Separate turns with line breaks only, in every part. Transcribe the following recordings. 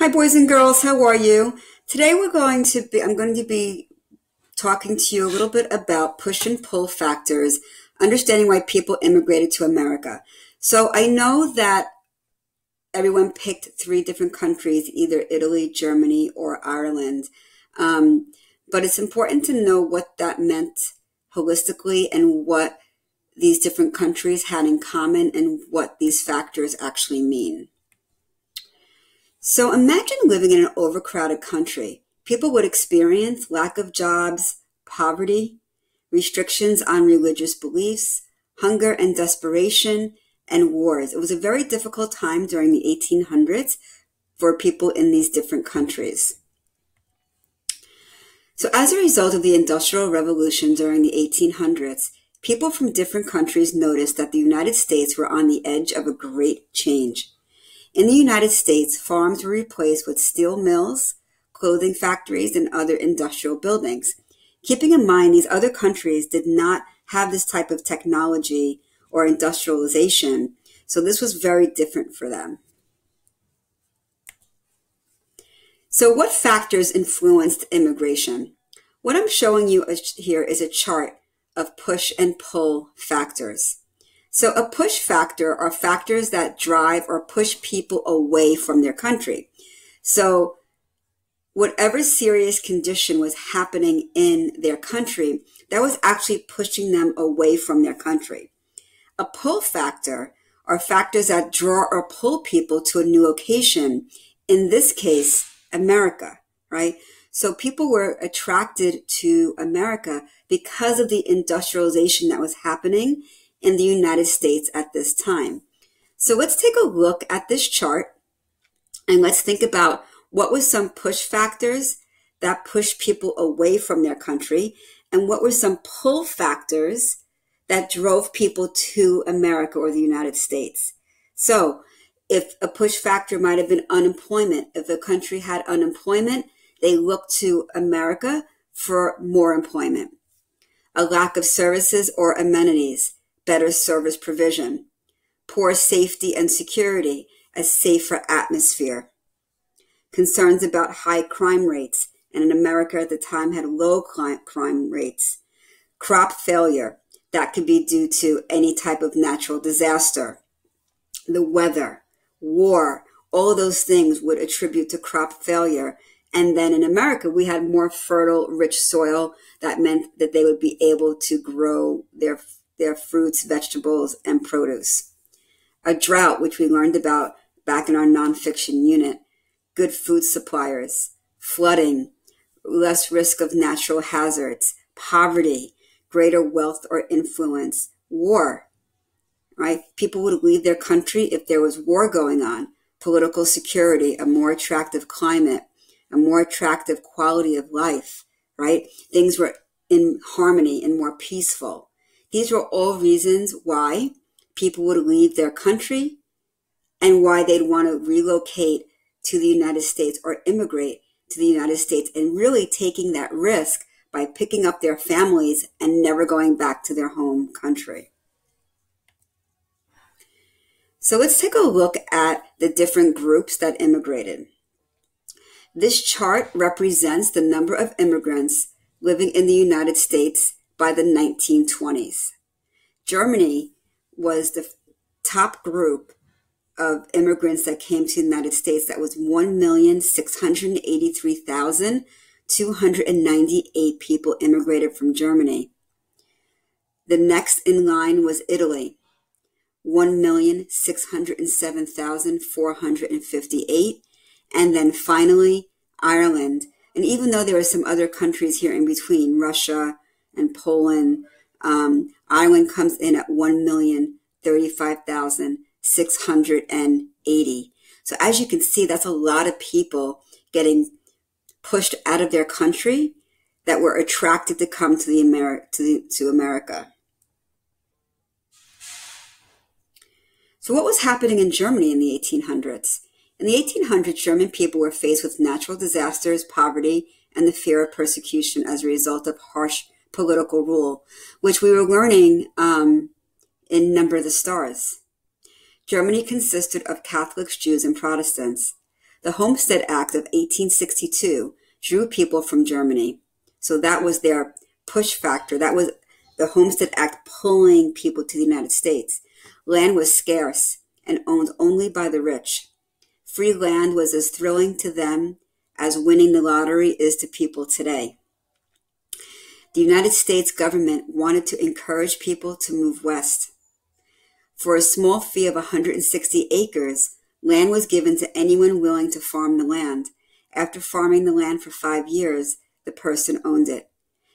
Hi, boys and girls. How are you? Today I'm going to be talking to you a little bit about push and pull factors, understanding why people immigrated to America. So I know that everyone picked three different countries, either Italy, Germany, or Ireland. But it's important to know what that meant holistically and what these different countries had in common and what these factors actually mean. So imagine living in an overcrowded country. People would experience lack of jobs, poverty, restrictions on religious beliefs, hunger and desperation, and wars. It was a very difficult time during the 1800s for people in these different countries. So as a result of the Industrial Revolution during the 1800s, people from different countries noticed that the United States were on the edge of a great change. In the United States, farms were replaced with steel mills, clothing factories, and other industrial buildings. Keeping in mind these other countries did not have this type of technology or industrialization, so this was very different for them. So what factors influenced immigration? What I'm showing you here is a chart of push and pull factors. So a push factor are factors that drive or push people away from their country. So whatever serious condition was happening in their country, that was actually pushing them away from their country. A pull factor are factors that draw or pull people to a new location, in this case, America, right? So people were attracted to America because of the industrialization that was happening in the United States at this time. So let's take a look at this chart and let's think about what were some push factors that pushed people away from their country and what were some pull factors that drove people to America or the United States. So if a push factor might have been unemployment, if a country had unemployment, they looked to America for more employment. A lack of services or amenities, better service provision, poor safety and security, a safer atmosphere, concerns about high crime rates, and in America at the time had low crime rates, crop failure, that could be due to any type of natural disaster, the weather, war, all those things would attribute to crop failure. And then in America, we had more fertile, rich soil that meant that they would be able to grow their fruits, vegetables, and produce. A drought, which we learned about back in our nonfiction unit, good food suppliers, flooding, less risk of natural hazards, poverty, greater wealth or influence, war, right? People would leave their country if there was war going on, political security, a more attractive climate, a more attractive quality of life, right? Things were in harmony and more peaceful. These were all reasons why people would leave their country and why they'd want to relocate to the United States or immigrate to the United States and really taking that risk by picking up their families and never going back to their home country. So let's take a look at the different groups that immigrated. This chart represents the number of immigrants living in the United States by the 1920s. Germany was the top group of immigrants that came to the United States. That was 1,683,298 people immigrated from Germany. The next in line was Italy, 1,607,458. And then finally, Ireland. And even though there are some other countries here in between, Russia and Poland, Ireland comes in at 1,035,680. So as you can see, that's a lot of people getting pushed out of their country that were attracted to come to America. So what was happening in Germany in the 1800s? In the 1800s, German people were faced with natural disasters, poverty, and the fear of persecution as a result of harsh political rule, which we were learning in Number the Stars. Germany consisted of Catholics, Jews, and Protestants. The Homestead Act of 1862 drew people from Germany. So that was their push factor. That was the Homestead Act pulling people to the United States. Land was scarce and owned only by the rich. Free land was as thrilling to them as winning the lottery is to people today. The United States government wanted to encourage people to move west. For a small fee of 160 acres, land was given to anyone willing to farm the land. After farming the land for 5 years, the person owned it.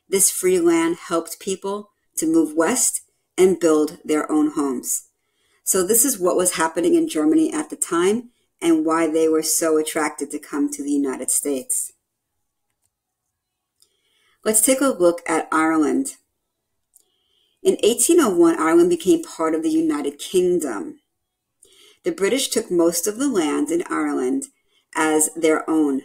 This free land helped people to move west and build their own homes. So this is what was happening in Germany at the time and why they were so attracted to come to the United States. Let's take a look at Ireland. In 1801, Ireland became part of the United Kingdom. The British took most of the land in Ireland as their own.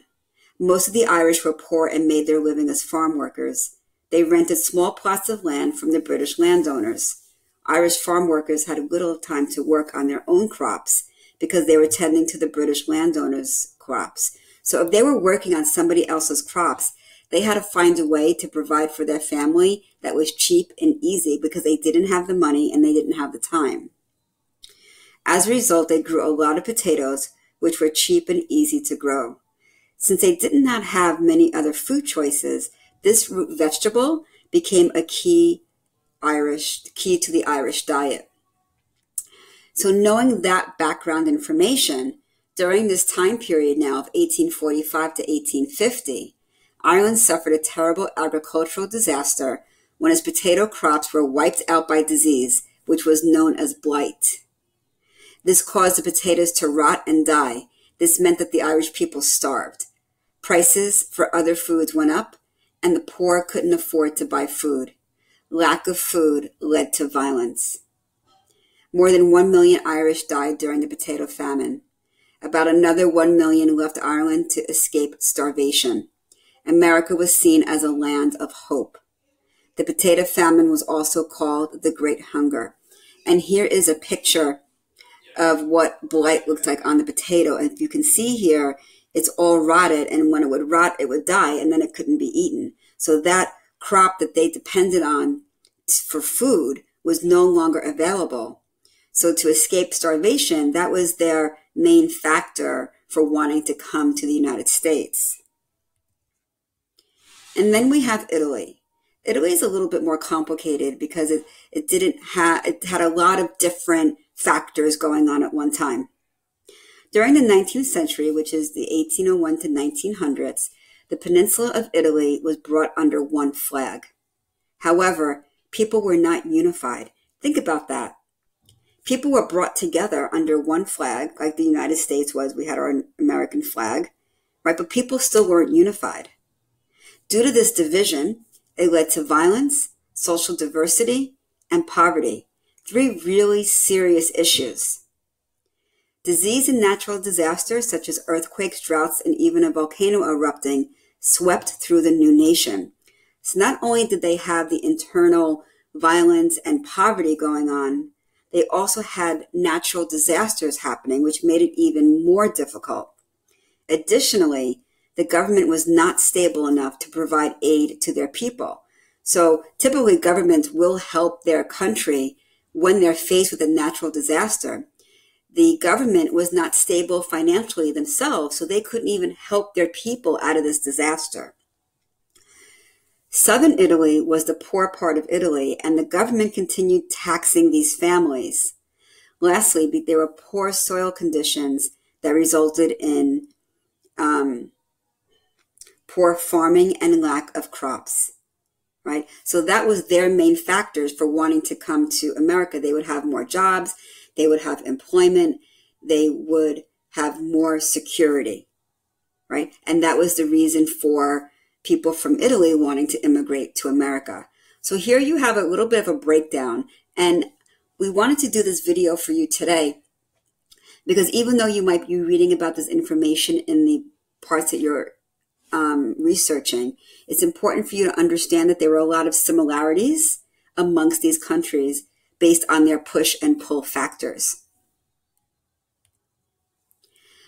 Most of the Irish were poor and made their living as farm workers. They rented small plots of land from the British landowners. Irish farm workers had little time to work on their own crops because they were tending to the British landowners' crops. So if they were working on somebody else's crops, they had to find a way to provide for their family that was cheap and easy because they didn't have the money and they didn't have the time. As a result, they grew a lot of potatoes, which were cheap and easy to grow. Since they did not have many other food choices, this root vegetable became a key to the Irish diet. So knowing that background information, during this time period now of 1845 to 1850, Ireland suffered a terrible agricultural disaster when its potato crops were wiped out by disease, which was known as blight. This caused the potatoes to rot and die. This meant that the Irish people starved. Prices for other foods went up, and the poor couldn't afford to buy food. Lack of food led to violence. More than 1 million Irish died during the potato famine. About another 1 million left Ireland to escape starvation. America was seen as a land of hope. The potato famine was also called the Great Hunger. And here is a picture of what blight looked like on the potato. And you can see here, it's all rotted. And when it would rot, it would die, and then it couldn't be eaten. So that crop that they depended on for food was no longer available. So to escape starvation, that was their main factor for wanting to come to the United States. And then we have Italy. Italy is a little bit more complicated because it had a lot of different factors going on at one time. During the 19th century, which is the 1801 to 1900s, the peninsula of Italy was brought under one flag. However, people were not unified. Think about that. People were brought together under one flag, like the United States was. We had our American flag, right? But people still weren't unified. Due to this division, it led to violence, social diversity, and poverty, 3 really serious issues. Disease and natural disasters such as earthquakes, droughts, and even a volcano erupting swept through the new nation. So not only did they have the internal violence and poverty going on, they also had natural disasters happening, which made it even more difficult. Additionally, the government was not stable enough to provide aid to their people. So typically governments will help their country when they're faced with a natural disaster. The government was not stable financially themselves, so they couldn't even help their people out of this disaster. Southern Italy was the poor part of Italy, and the government continued taxing these families. Lastly, there were poor soil conditions that resulted in poor farming and lack of crops, right? So that was their main factors for wanting to come to America. They would have more jobs, they would have employment, they would have more security, right? And that was the reason for people from Italy wanting to immigrate to America. So here you have a little bit of a breakdown, and we wanted to do this video for you today because even though you might be reading about this information in the parts that you're researching, it's important for you to understand that there were a lot of similarities amongst these countries based on their push and pull factors.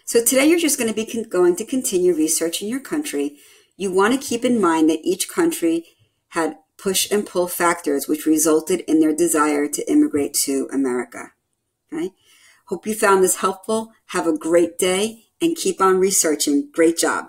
So today you're just going to be going to continue researching your country. You want to keep in mind that each country had push and pull factors which resulted in their desire to immigrate to America. Okay? Hope you found this helpful. Have a great day and keep on researching. Great job.